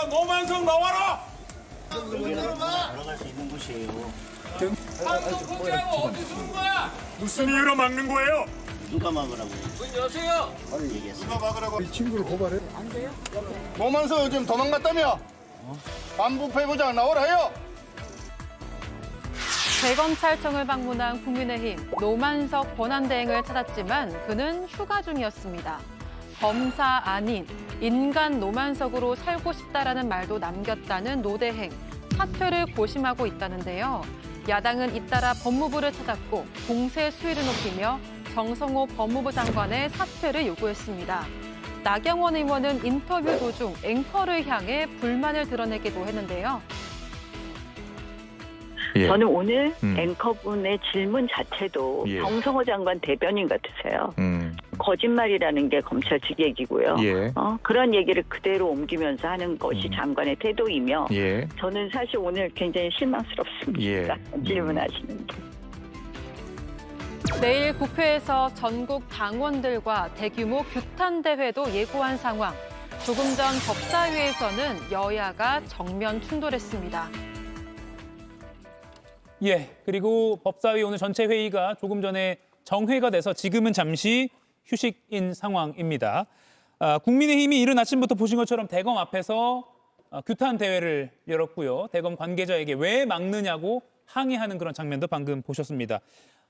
노만성 나와라! 들어갈 수 있는 곳이에요. 방송 포기하고 어디 숨은 거야? 무슨 이유로 막는 거예요? 누가 막으라고 문 여세요. 얘기했어? 누가 막으라고 이 친구를 고발해? 안 돼요? 노만서 요즘 도망갔다며? 반부패부장 나오라 해요. 대검찰청을 방문한 국민의힘 노만석 권한대행을 찾았지만 그는 휴가 중이었습니다. 검사 아닌 인간 노만석으로 살고 싶다라는 말도 남겼다는 노대행. 사퇴를 고심하고 있다는데요. 야당은 잇따라 법무부를 찾았고 공세 수위를 높이며 정성호 법무부 장관의 사퇴를 요구했습니다. 나경원 의원은 인터뷰 도중 앵커를 향해 불만을 드러내기도 했는데요. 예. 저는 오늘 앵커분의 질문 자체도 예. 정성호 장관 대변인 같으세요. 음. 거짓말이라는 게 검찰 측 얘기고요. 예. 그런 얘기를 그대로 옮기면서 하는 것이 장관의 태도이며 예. 저는 사실 오늘 굉장히 실망스럽습니다. 예. 질문하시는 게. 내일 국회에서 전국 당원들과 대규모 규탄 대회도 예고한 상황. 조금 전 법사위에서는 여야가 정면 충돌했습니다. 예, 그리고 법사위 오늘 전체 회의가 조금 전에 정회가 돼서 지금은 잠시 휴식인 상황입니다. 국민의힘이 이른 아침부터 보신 것처럼 대검 앞에서 규탄 대회를 열었고요. 대검 관계자에게 왜 막느냐고 항의하는 그런 장면도 방금 보셨습니다.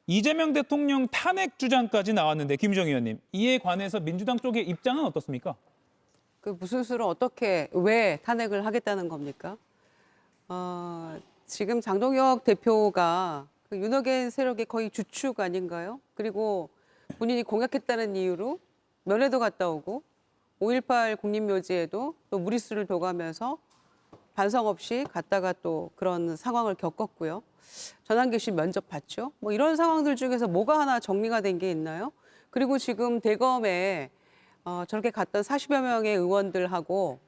이재명 대통령 탄핵 주장까지 나왔는데 김유정 의원님, 이에 관해서 민주당 쪽의 입장은 어떻습니까? 그 무슨 수로 어떻게 왜 탄핵을 하겠다는 겁니까? 지금 장동혁 대표가 그 윤호겐 세력의 거의 주축 아닌가요? 그리고 본인이 공약했다는 이유로 면회도 갔다 오고 5.18 국립묘지에도 또 무리수를 둬가면서 반성 없이 갔다가 또 그런 상황을 겪었고요. 전환기실 면접 봤죠. 뭐 이런 상황들 중에서 뭐가 하나 정리가 된 게 있나요? 그리고 지금 대검에 저렇게 갔던 40여 명의 의원들하고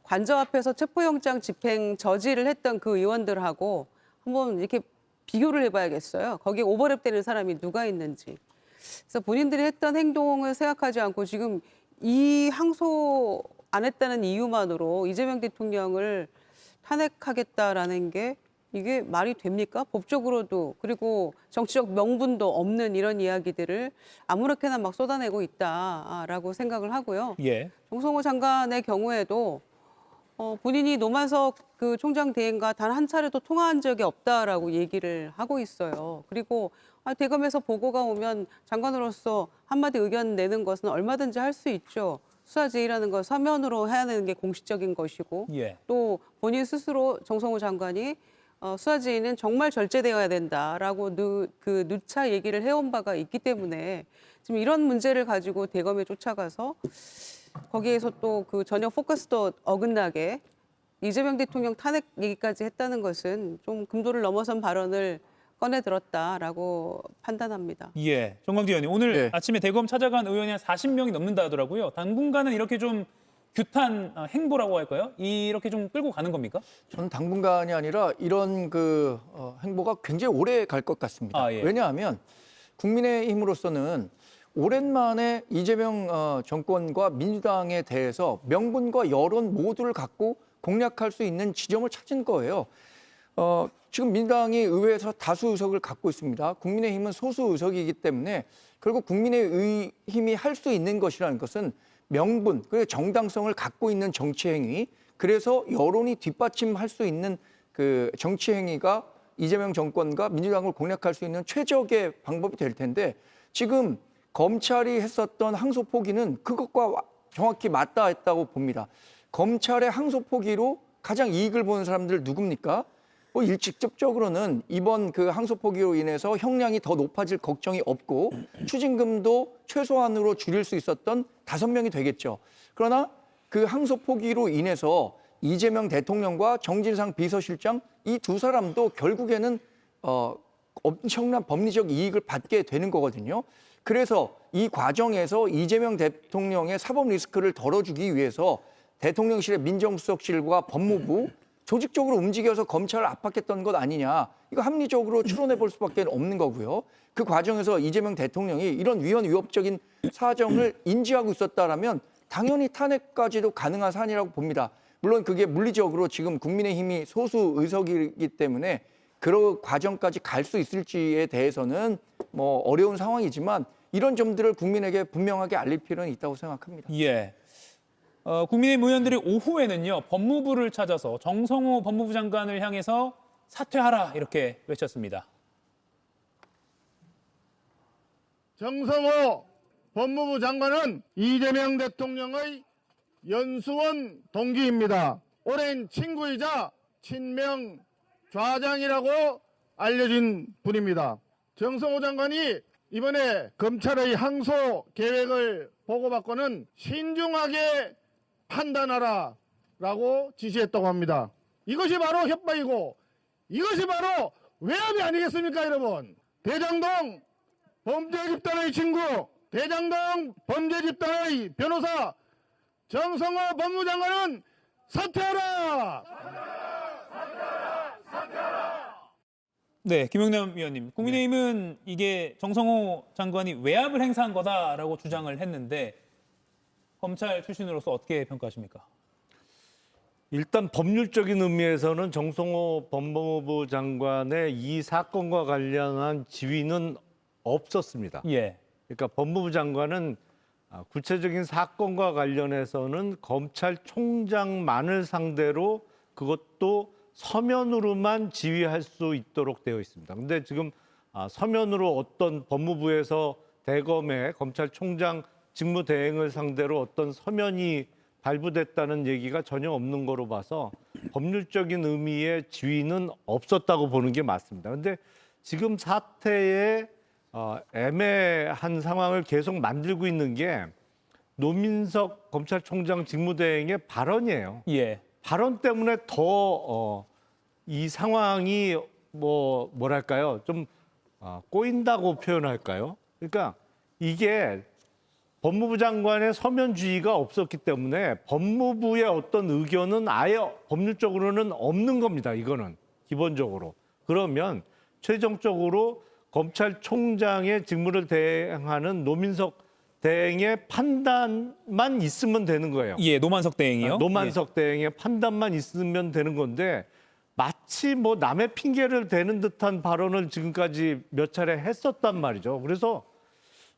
관저 앞에서 체포영장 집행 저지를 했던 그 의원들하고 한번 이렇게 비교를 해봐야겠어요. 거기에 오버랩되는 사람이 누가 있는지. 그래서 본인들이 했던 행동을 생각하지 않고 지금 이 항소 안 했다는 이유만으로 이재명 대통령을 탄핵하겠다라는 게 이게 말이 됩니까? 법적으로도 그리고 정치적 명분도 없는 이런 이야기들을 아무렇게나 막 쏟아내고 있다라고 생각을 하고요. 예. 정성호 장관의 경우에도 본인이 노만석 그 총장 대행과 단 한 차례도 통화한 적이 없다라고 얘기를 하고 있어요. 그리고 대검에서 보고가 오면 장관으로서 한마디 의견 내는 것은 얼마든지 할 수 있죠. 수사 제의라는 건 서면으로 해야 되는 게 공식적인 것이고 예. 또 본인 스스로 정성호 장관이 수사 제의는 정말 절제되어야 된다라고 누차 얘기를 해온 바가 있기 때문에 지금 이런 문제를 가지고 대검에 쫓아가서 거기에서 또 그 전혀 포커스도 어긋나게 이재명 대통령 탄핵 얘기까지 했다는 것은 좀 금도를 넘어선 발언을 꺼내 들었다라고 판단합니다. 예, 정광재 의원님, 오늘 예. 아침에 대검 찾아간 의원이 한 40명이 넘는다 하더라고요. 당분간은 이렇게 좀 규탄 행보라고 할까요? 이렇게 좀 끌고 가는 겁니까? 저는 당분간이 아니라 이런 그 행보가 굉장히 오래 갈 것 같습니다. 예. 왜냐하면 국민의힘으로서는 오랜만에 이재명 정권과 민주당에 대해서 명분과 여론 모두를 갖고 공략할 수 있는 지점을 찾은 거예요. 지금 민주당이 의회에서 다수 의석을 갖고 있습니다. 국민의힘은 소수 의석이기 때문에 결국 국민의힘이 할 수 있는 것이라는 것은 명분, 그리고 정당성을 갖고 있는 정치 행위, 그래서 여론이 뒷받침할 수 있는 그 정치 행위가 이재명 정권과 민주당을 공략할 수 있는 최적의 방법이 될 텐데 지금 검찰이 했었던 항소 포기는 그것과 정확히 맞닿았다고 봅니다. 검찰의 항소 포기로 가장 이익을 보는 사람들 누굽니까? 뭐 직접적으로는 이번 그 항소 포기로 인해서 형량이 더 높아질 걱정이 없고 추징금도 최소한으로 줄일 수 있었던 5명이 되겠죠. 그러나 그 항소 포기로 인해서 이재명 대통령과 정진상 비서실장 이 두 사람도 결국에는 엄청난 법리적 이익을 받게 되는 거거든요. 그래서 이 과정에서 이재명 대통령의 사법 리스크를 덜어주기 위해서 대통령실의 민정수석실과 법무부 조직적으로 움직여서 검찰을 압박했던 것 아니냐. 이거 합리적으로 추론해 볼 수밖에 없는 거고요. 그 과정에서 이재명 대통령이 이런 위헌 위법적인 사정을 인지하고 있었다라면 당연히 탄핵까지도 가능한 사안이라고 봅니다. 물론 그게 물리적으로 지금 국민의힘이 소수 의석이기 때문에 그런 과정까지 갈 수 있을지에 대해서는 뭐 어려운 상황이지만 이런 점들을 국민에게 분명하게 알릴 필요는 있다고 생각합니다. 예. 국민의힘 의원들이 오후에는요, 법무부를 찾아서 정성호 법무부 장관을 향해서 사퇴하라 이렇게 외쳤습니다. 정성호 법무부 장관은 이재명 대통령의 연수원 동기입니다. 오랜 친구이자 친명 좌장이라고 알려진 분입니다. 정성호 장관이 이번에 검찰의 항소 계획을 보고받고는 신중하게 판단하라라고 지시했다고 합니다. 이것이 바로 협박이고 이것이 바로 외압이 아니겠습니까, 여러분? 대장동 범죄 집단의 친구, 대장동 범죄 집단의 변호사 정성호 법무장관은 사퇴하라! 네, 김영남 위원님. 국민의힘은 이게 정성호 장관이 외압을 행사한 거다라고 주장을 했는데 검찰 출신으로서 어떻게 평가하십니까? 일단 법률적인 의미에서는 정성호 법무부 장관의 이 사건과 관련한 지위는 없었습니다. 예. 그러니까 법무부 장관은 구체적인 사건과 관련해서는 검찰총장만을 상대로 그것도 서면으로만 지휘할 수 있도록 되어 있습니다. 근데 지금 서면으로 어떤 법무부에서 대검의 검찰총장 직무 대행을 상대로 어떤 서면이 발부됐다는 얘기가 전혀 없는 거로 봐서 법률적인 의미의 지위는 없었다고 보는 게 맞습니다. 근데 지금 사태에 애매한 상황을 계속 만들고 있는 게 노민석 검찰총장 직무대행의 발언이에요. 예. 발언 때문에 더 이 상황이 뭐랄까요? 좀 꼬인다고 표현할까요? 그러니까 이게 법무부 장관의 서면주의가 없었기 때문에 법무부의 어떤 의견은 아예 법률적으로는 없는 겁니다. 이거는 기본적으로. 그러면 최종적으로 검찰총장의 직무를 대행하는 노민석 대행의 판단만 있으면 되는 거예요. 예, 노만석 대행이요. 노만석 대행의 판단만 있으면 되는 건데 마치 뭐 남의 핑계를 대는 듯한 발언을 지금까지 몇 차례 했었단 말이죠. 그래서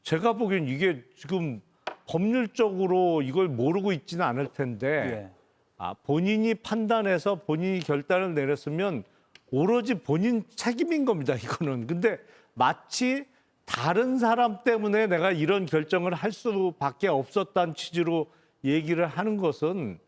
제가 보기엔 이게 지금 법률적으로 이걸 모르고 있지는 않을 텐데 본인이 판단해서 본인이 결단을 내렸으면 오로지 본인 책임인 겁니다. 이거는. 근데 마치 다른 사람 때문에 내가 이런 결정을 할 수밖에 없었다는 취지로 얘기를 하는 것은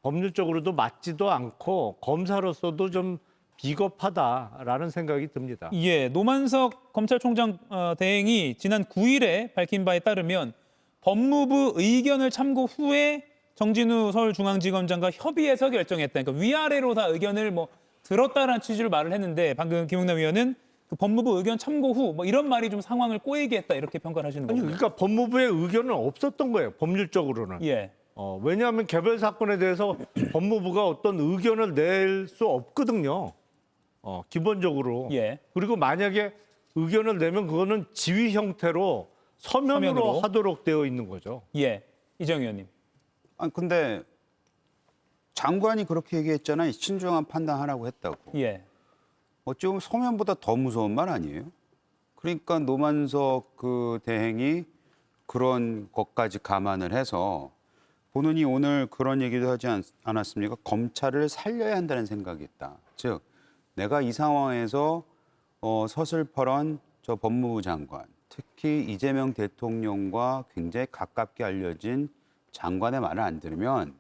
법률적으로도 맞지도 않고 검사로서도 좀 비겁하다라는 생각이 듭니다. 예, 노만석 검찰총장 대행이 지난 9일에 밝힌 바에 따르면 법무부 의견을 참고 후에 정진우 서울중앙지검장과 협의해서 결정했다. 그러니까 위아래로 다 의견을 들었다라는 취지로 말을 했는데 방금 김용남 위원은 그 법무부 의견 참고 후 이런 말이 좀 상황을 꼬이게 했다 이렇게 평가를 하시는 거예요. 그러니까 법무부의 의견은 없었던 거예요. 법률적으로는. 예. 왜냐하면 개별 사건에 대해서 법무부가 어떤 의견을 낼 수 없거든요. 기본적으로. 예. 그리고 만약에 의견을 내면 그거는 지휘 형태로 서면으로 하도록 되어 있는 거죠. 예. 이정 의원님. 아니 근데 장관이 그렇게 얘기했잖아요. 신중한 판단하라고 했다고. 예. 어찌 보면 서면보다 더 무서운 말 아니에요? 그러니까 노만석 그 대행이 그런 것까지 감안을 해서 본인이 오늘 그런 얘기도 하지 않았습니까? 검찰을 살려야 한다는 생각이 있다. 즉 내가 이 상황에서 서슬퍼런 저 법무부 장관, 특히 이재명 대통령과 굉장히 가깝게 알려진 장관의 말을 안 들으면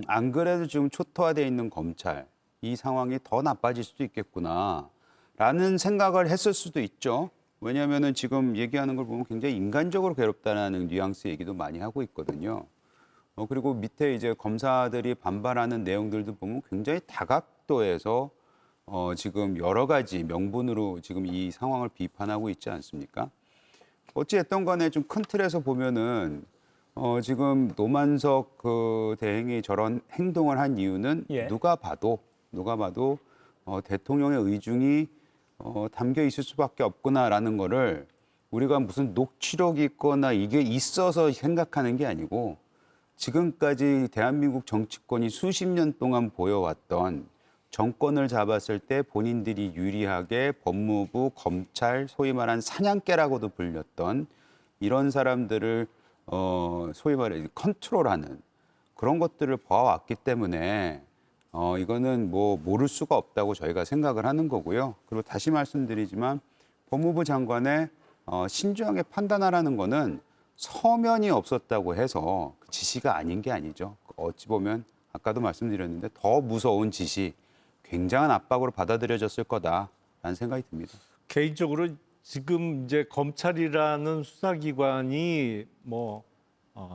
안 그래도 지금 초토화되어 있는 검찰, 이 상황이 더 나빠질 수도 있겠구나라는 생각을 했을 수도 있죠. 왜냐하면은 지금 얘기하는 걸 보면 굉장히 인간적으로 괴롭다는 뉘앙스 얘기도 많이 하고 있거든요. 그리고 밑에 이제 검사들이 반발하는 내용들도 보면 굉장히 다각도에서 지금 여러 가지 명분으로 지금 이 상황을 비판하고 있지 않습니까? 어찌됐든 간에 좀 큰 틀에서 보면은 지금 노만석 그 대행이 저런 행동을 한 이유는 누가 봐도 대통령의 의중이 담겨 있을 수밖에 없구나라는 거를 우리가 무슨 녹취록이 있거나 이게 있어서 생각하는 게 아니고 지금까지 대한민국 정치권이 수십 년 동안 보여왔던 정권을 잡았을 때 본인들이 유리하게 법무부, 검찰, 소위 말한 사냥개라고도 불렸던 이런 사람들을 소위 말해 컨트롤하는 그런 것들을 봐왔기 때문에 이거는 뭐 모를 수가 없다고 저희가 생각을 하는 거고요. 그리고 다시 말씀드리지만 법무부 장관의 신중하게 판단하라는 거는 서면이 없었다고 해서 그 지시가 아닌 게 아니죠. 어찌 보면 아까도 말씀드렸는데 더 무서운 지시, 굉장한 압박으로 받아들여졌을 거다라는 생각이 듭니다. 개인적으로 지금 이제 검찰이라는 수사기관이 뭐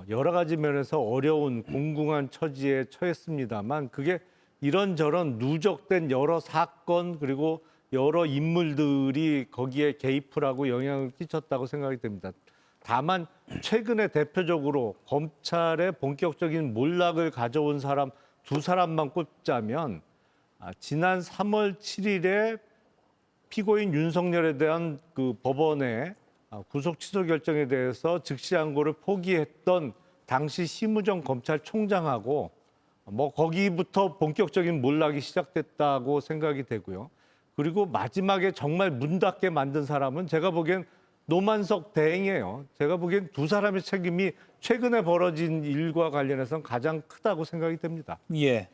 여러 가지 면에서 어려운 공공한 처지에 처했습니다만 그게 이런저런 누적된 여러 사건 그리고 여러 인물들이 거기에 개입을 하고 영향을 끼쳤다고 생각이 됩니다. 다만 최근에 대표적으로 검찰의 본격적인 몰락을 가져온 사람 두 사람만 꼽자면 지난 3월 7일에 피고인 윤석열에 대한 그 법원의 구속 취소 결정에 대해서 즉시 항고를 포기했던 당시 심우정 검찰총장하고 뭐 거기부터 본격적인 몰락이 시작됐다고 생각이 되고요. 그리고 마지막에 정말 문 닫게 만든 사람은 제가 보기엔 노만석 대행이에요. 제가 보기엔 두 사람의 책임이 최근에 벌어진 일과 관련해서는 가장 크다고 생각이 됩니다. 예.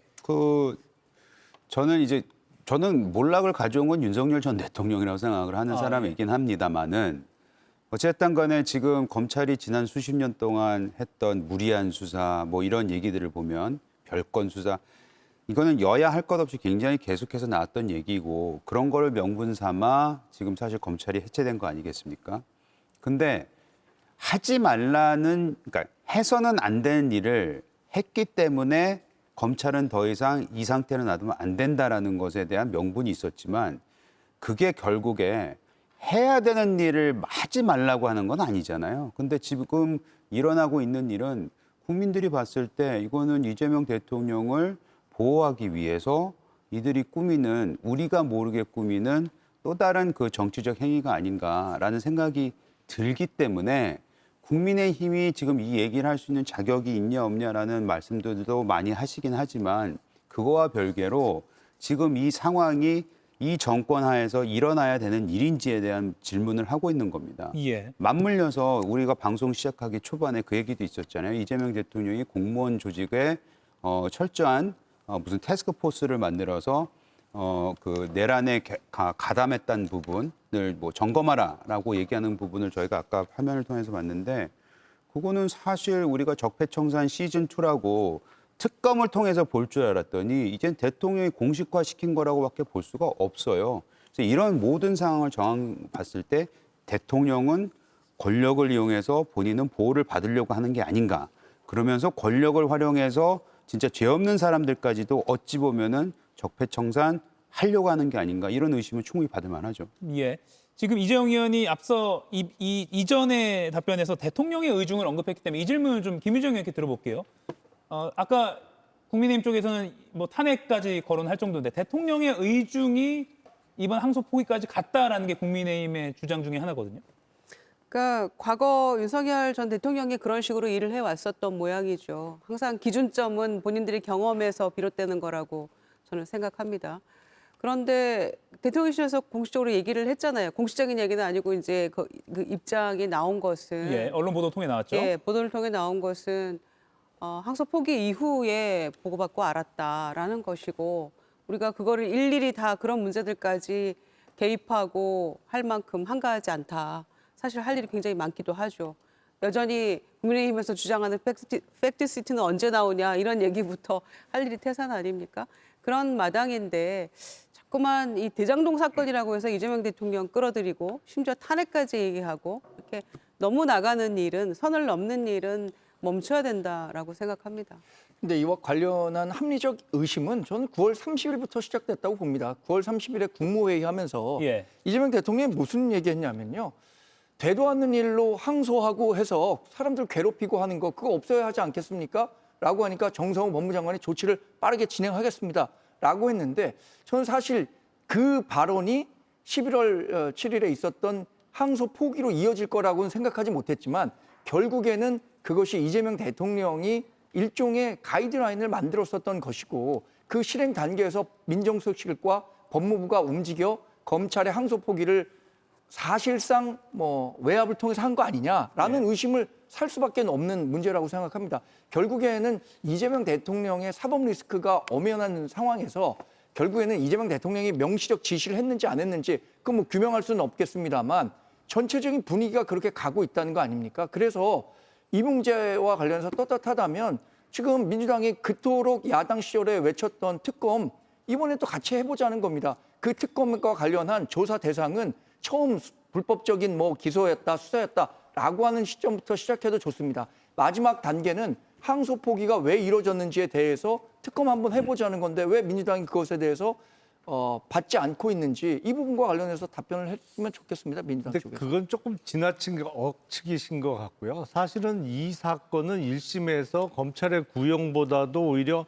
저는 몰락을 가져온 건 윤석열 전 대통령이라고 생각을 하는 사람이긴 합니다만은 어쨌든 간에 지금 검찰이 지난 수십 년 동안 했던 무리한 수사 뭐 이런 얘기들을 보면 별건 수사 이거는 여야 할 것 없이 굉장히 계속해서 나왔던 얘기고 그런 거를 명분 삼아 지금 사실 검찰이 해체된 거 아니겠습니까? 근데 하지 말라는 그러니까 해서는 안 되는 일을 했기 때문에 검찰은 더 이상 이 상태로 놔두면 안 된다라는 것에 대한 명분이 있었지만 그게 결국에 해야 되는 일을 하지 말라고 하는 건 아니잖아요. 근데 지금 일어나고 있는 일은 국민들이 봤을 때 이거는 이재명 대통령을 보호하기 위해서 이들이 꾸미는 우리가 모르게 꾸미는 또 다른 그 정치적 행위가 아닌가라는 생각이 들기 때문에 국민의힘이 지금 이 얘기를 할 수 있는 자격이 있냐 없냐라는 말씀들도 많이 하시긴 하지만 그거와 별개로 지금 이 상황이 이 정권 하에서 일어나야 되는 일인지에 대한 질문을 하고 있는 겁니다. 예. 맞물려서 우리가 방송 시작하기 초반에 그 얘기도 있었잖아요. 이재명 대통령이 공무원 조직에 철저한 무슨 태스크포스를 만들어서 그 내란에 가담했다는 부분을 뭐 점검하라라고 얘기하는 부분을 저희가 아까 화면을 통해서 봤는데 그거는 사실 우리가 적폐청산 시즌2라고 특검을 통해서 볼 줄 알았더니 이젠 대통령이 공식화시킨 거라고밖에 볼 수가 없어요. 그래서 이런 모든 상황을 봤을 때 대통령은 권력을 이용해서 본인은 보호를 받으려고 하는 게 아닌가. 그러면서 권력을 활용해서 진짜 죄 없는 사람들까지도 어찌 보면은 적폐청산 하려고 하는 게 아닌가 이런 의심은 충분히 받을 만하죠. 예. 지금 이재용 의원이 앞서 이전의 답변에서 대통령의 의중을 언급했기 때문에 이 질문을 좀 김유정 의원께 들어볼게요. 아까 국민의힘 쪽에서는 뭐 탄핵까지 거론할 정도인데 대통령의 의중이 이번 항소 포기까지 갔다라는 게 국민의힘의 주장 중에 하나거든요. 그러니까 과거 윤석열 전 대통령이 그런 식으로 일을 해왔었던 모양이죠. 항상 기준점은 본인들의 경험에서 비롯되는 거라고 저는 생각합니다. 그런데 대통령실에서 공식적으로 얘기를 했잖아요. 공식적인 얘기는 아니고 이제 그 입장이 나온 것은 예, 언론 보도 통해 나왔죠. 예, 보도를 통해 나온 것은 항소 포기 이후에 보고받고 알았다라는 것이고 우리가 그거를 일일이 다 그런 문제들까지 개입하고 할 만큼 한가하지 않다. 사실 할 일이 굉장히 많기도 하죠. 여전히 국민의힘에서 주장하는 팩트시트는 언제 나오냐 이런 얘기부터 할 일이 태산 아닙니까? 그런 마당인데 자꾸만 이 대장동 사건이라고 해서 이재명 대통령 끌어들이고 심지어 탄핵까지 얘기하고 이렇게 너무 나가는 일은 선을 넘는 일은 멈춰야 된다라고 생각합니다. 근데 이와 관련한 합리적 의심은 저는 9월 30일부터 시작됐다고 봅니다. 9월 30일에 국무회의 하면서 예. 이재명 대통령이 무슨 얘기했냐면요. 되도 않는 일로 항소하고 해서 사람들 괴롭히고 하는 거 그거 없어야 하지 않겠습니까? 라고 하니까 정성호 법무장관이 조치를 빠르게 진행하겠습니다. 라고 했는데 저는 사실 그 발언이 11월 7일에 있었던 항소 포기로 이어질 거라고는 생각하지 못했지만 결국에는 그것이 이재명 대통령이 일종의 가이드라인을 만들었었던 것이고 그 실행 단계에서 민정수석실과 법무부가 움직여 검찰의 항소 포기를 사실상 뭐 외압을 통해서 한 거 아니냐라는 의심을 살 수밖에 없는 문제라고 생각합니다. 결국에는 이재명 대통령의 사법 리스크가 엄연한 상황에서 결국에는 이재명 대통령이 명시적 지시를 했는지 안 했는지 그 뭐 규명할 수는 없겠습니다만 전체적인 분위기가 그렇게 가고 있다는 거 아닙니까? 그래서 이 문제와 관련해서 떳떳하다면 지금 민주당이 그토록 야당 시절에 외쳤던 특검 이번에 또 같이 해보자는 겁니다. 그 특검과 관련한 조사 대상은 처음 불법적인 뭐 기소였다, 수사였다라고 하는 시점부터 시작해도 좋습니다. 마지막 단계는 항소 포기가 왜 이루어졌는지에 대해서 특검 한번 해보자는 건데 왜 민주당이 그것에 대해서 받지 않고 있는지 이 부분과 관련해서 답변을 했으면 좋겠습니다. 민주당 근데 쪽에서. 그건 조금 지나친 억측이신 것 같고요. 사실은 이 사건은 1심에서 검찰의 구형보다도 오히려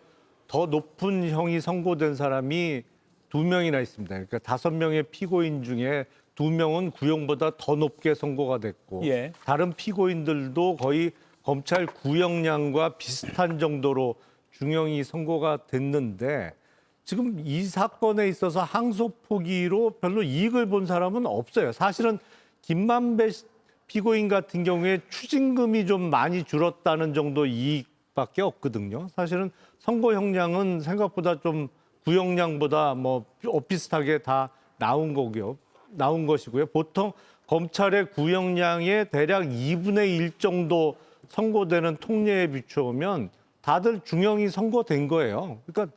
더 높은 형이 선고된 사람이 2명이나 있습니다. 그러니까 5명의 피고인 중에 2명은 구형보다 더 높게 선고가 됐고 예. 다른 피고인들도 거의 검찰 구형량과 비슷한 정도로 중형이 선고가 됐는데 지금 이 사건에 있어서 항소 포기로 별로 이익을 본 사람은 없어요. 사실은 김만배 피고인 같은 경우에 추징금이 좀 많이 줄었다는 정도 이익밖에 없거든요. 사실은 선고 형량은 생각보다 좀 구형량보다 뭐 비슷하게 다 나온 것이고요. 보통 검찰의 구형량의 대략 2분의 1 정도 선고되는 통례에 비추면 다들 중형이 선고된 거예요. 그러니까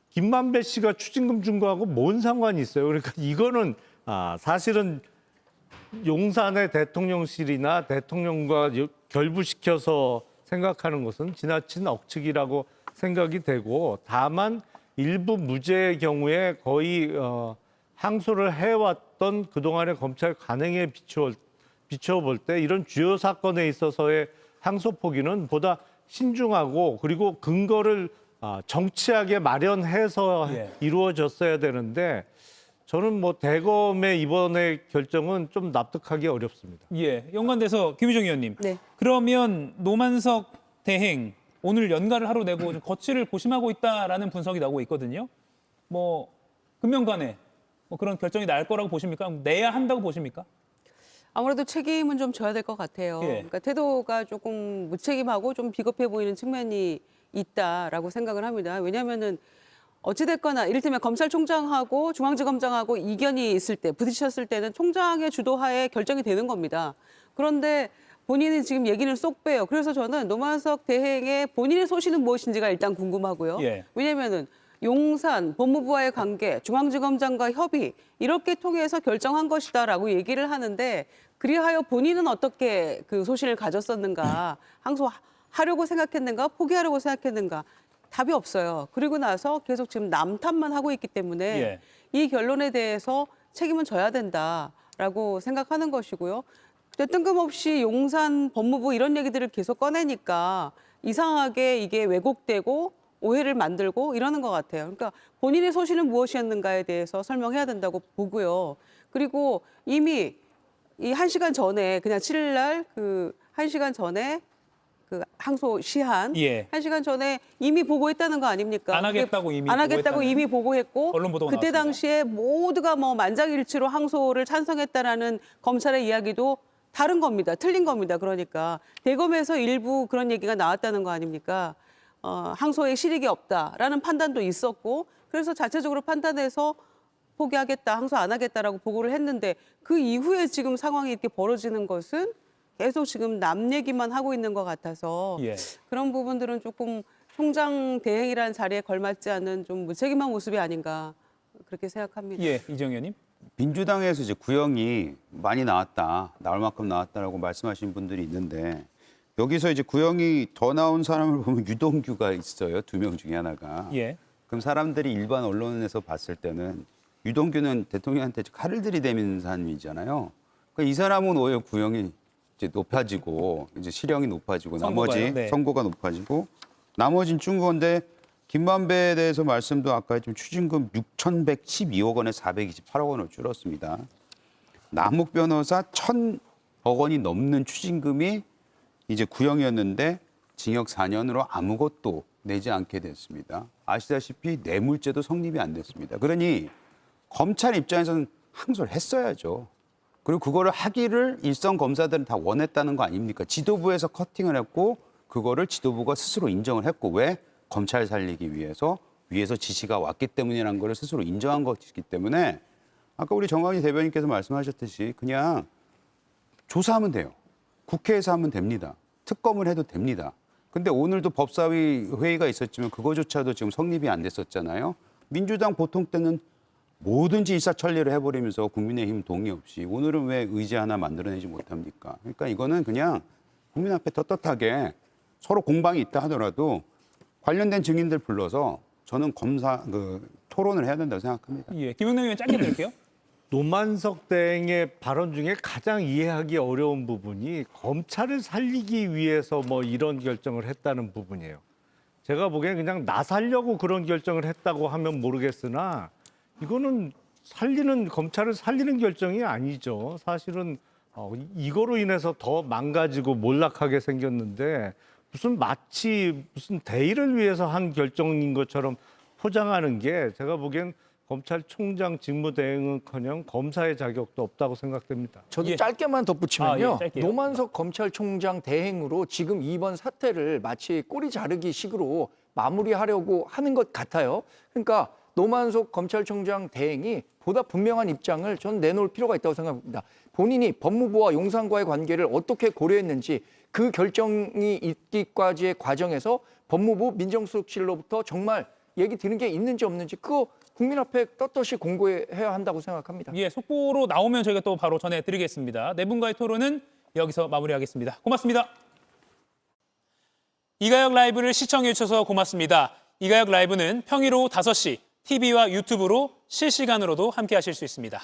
김만배 씨가 추징금 준 거하고 뭔 상관이 있어요. 그러니까 이거는 사실은 용산의 대통령실이나 대통령과 결부시켜서 생각하는 것은 지나친 억측이라고 생각이 되고 다만 일부 무죄의 경우에 거의 항소를 해왔던 그동안의 검찰 관행에 비춰볼 때 이런 주요 사건에 있어서의 항소 포기는 보다 신중하고 그리고 근거를 정치하게 마련해서 이루어졌어야 되는데 저는 뭐 대검의 이번의 결정은 좀 납득하기 어렵습니다. 예, 연관돼서 김유정 의원님. 네. 그러면 노만석 대행 오늘 연가를 하루 내고 좀 거취를 고심하고 있다라는 분석이 나오고 있거든요. 뭐 금년간에 뭐 그런 결정이 날 거라고 보십니까? 내야 한다고 보십니까? 아무래도 책임은 좀 져야 될 것 같아요. 예. 그러니까 태도가 조금 무책임하고 좀 비겁해 보이는 측면이 있다라고 생각을 합니다. 왜냐하면은 어찌됐거나 이를테면 검찰총장하고 중앙지검장하고 이견이 있을 때 부딪혔을 때는 총장의 주도하에 결정이 되는 겁니다. 그런데 본인이 지금 얘기는 쏙 빼요. 그래서 저는 노만석 대행의 본인의 소신은 무엇인지가 일단 궁금하고요. 예. 왜냐하면은 용산 법무부와의 관계, 중앙지검장과 협의 이렇게 통해서 결정한 것이다라고 얘기를 하는데 그리하여 본인은 어떻게 그 소신을 가졌었는가, 항소하려고 생각했는가, 포기하려고 생각했는가 답이 없어요. 그리고 나서 계속 지금 남탓만 하고 있기 때문에 예. 이 결론에 대해서 책임은 져야 된다라고 생각하는 것이고요. 근데 뜬금없이 용산 법무부 이런 얘기들을 계속 꺼내니까 이상하게 이게 왜곡되고 오해를 만들고 이러는 것 같아요. 그러니까 본인의 소신은 무엇이었는가에 대해서 설명해야 된다고 보고요. 그리고 이미 이 1시간 전에 그냥 7일 날 그 1시간 전에 그 항소 시한 예. 1시간 전에 이미 보고했다는 거 아닙니까? 안 하겠다고 이미 안 하겠다고 보고했다는 이미 보고했고 언론 보도가 그때 나왔습니다. 당시에 모두가 뭐 만장일치로 항소를 찬성했다라는 검찰의 이야기도 다른 겁니다. 틀린 겁니다. 그러니까 대검에서 일부 그런 얘기가 나왔다는 거 아닙니까? 항소에 실익이 없다라는 판단도 있었고 그래서 자체적으로 판단해서 포기하겠다, 항소 안 하겠다라고 보고를 했는데 그 이후에 지금 상황이 이렇게 벌어지는 것은 계속 지금 남 얘기만 하고 있는 것 같아서 예. 그런 부분들은 조금 총장 대행이라는 자리에 걸맞지 않는 좀 무책임한 모습이 아닌가 그렇게 생각합니다. 예, 이정 의원님. 민주당에서 이제 구형이 많이 나왔다, 나올 만큼 나왔다라고 말씀하신 분들이 있는데 여기서 이제 구형이 더 나온 사람을 보면 유동규가 있어요. 2명 중에 하나가. 예. 그럼 사람들이 일반 언론에서 봤을 때는 유동규는 대통령한테 칼을 들이대는 사람이잖아요. 그러니까 이 사람은 오히려 구형이 이제 높아지고 이제 실형이 높아지고 선고가요? 나머지 네. 선고가 높아지고 나머지는 준 건데 김만배에 대해서 말씀도 아까 좀 추징금 6,112억 원에 428억 원으로 줄었습니다. 남욱 변호사 1,000억 원이 넘는 추징금이 이제 구형이었는데 징역 4년으로 아무것도 내지 않게 됐습니다. 아시다시피 뇌물죄도 성립이 안 됐습니다. 그러니 검찰 입장에서는 항소를 했어야죠. 그리고 그거를 하기를 일선 검사들은 다 원했다는 거 아닙니까? 지도부에서 커팅을 했고 그거를 지도부가 스스로 인정을 했고 왜? 검찰 살리기 위해서 위에서 지시가 왔기 때문이라는 걸 스스로 인정한 것이기 때문에 아까 우리 정광희 대변인께서 말씀하셨듯이 그냥 조사하면 돼요. 국회에서 하면 됩니다. 특검을 해도 됩니다. 근데 오늘도 법사위 회의가 있었지만 그거조차도 지금 성립이 안 됐었잖아요. 민주당 보통 때는 뭐든지 일사천리를 해버리면서 국민의힘 동의 없이 오늘은 왜 의제 하나 만들어내지 못합니까? 그러니까 이거는 그냥 국민 앞에 떳떳하게 서로 공방이 있다 하더라도 관련된 증인들 불러서 저는 토론을 해야 된다고 생각합니다. 예, 김용남 의원 짧게 드릴게요. 노만석 대행의 발언 중에 가장 이해하기 어려운 부분이 검찰을 살리기 위해서 뭐 이런 결정을 했다는 부분이에요. 제가 보기엔 그냥 나 살려고 그런 결정을 했다고 하면 모르겠으나 이거는 검찰을 살리는 결정이 아니죠. 사실은 이거로 인해서 더 망가지고 몰락하게 생겼는데 마치 무슨 대의를 위해서 한 결정인 것처럼 포장하는 게 제가 보기엔 검찰총장 직무대행은커녕 검사의 자격도 없다고 생각됩니다. 저도 예. 짧게만 덧붙이면요. 짧게요. 노만석 검찰총장 대행으로 지금 이번 사태를 마치 꼬리 자르기 식으로 마무리하려고 하는 것 같아요. 그러니까 노만석 검찰총장 대행이 보다 분명한 입장을 저는 내놓을 필요가 있다고 생각합니다. 본인이 법무부와 용산과의 관계를 어떻게 고려했는지 그 결정이 있기까지의 과정에서 법무부 민정수석실로부터 정말 얘기 드는 게 있는지 없는지 그거 국민 앞에 떳떳이 공고해야 한다고 생각합니다. 예, 속보로 나오면 저희가 또 바로 전해드리겠습니다. 네 분과의 토론은 여기서 마무리하겠습니다. 고맙습니다. 이가혁 라이브를 시청해 주셔서 고맙습니다. 이가혁 라이브는 평일 오후 5시 TV와 유튜브로 실시간으로도 함께 하실 수 있습니다.